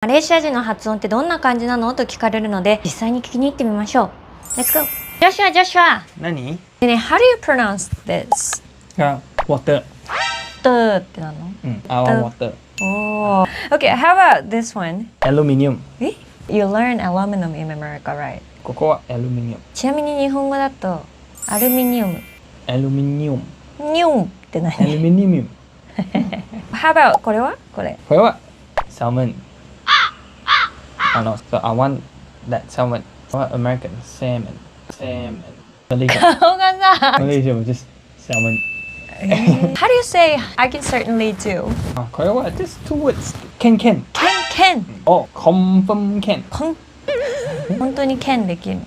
レーシア人の発音ってどんな感じなのと聞かれるので、実際に聞きに行ってみましょう。Let's go! Joshua! 何？でね、how do you pronounce this? が water。ってなの？our water。おー。Okay, how about this one? aluminium。You learn aluminum in America, right? ここは aluminium。ちなみに日本語だと、アルミニウム。aluminium。ニュンって何？ aluminium。How about これは？これは salmon。so I want that salmon. I want American salmon. Malaysia. 顔がさ。Malaysia was just salmon. How do you say I can certainly do? これは just two words. Can. Can. confirm can. 本当に can できるの？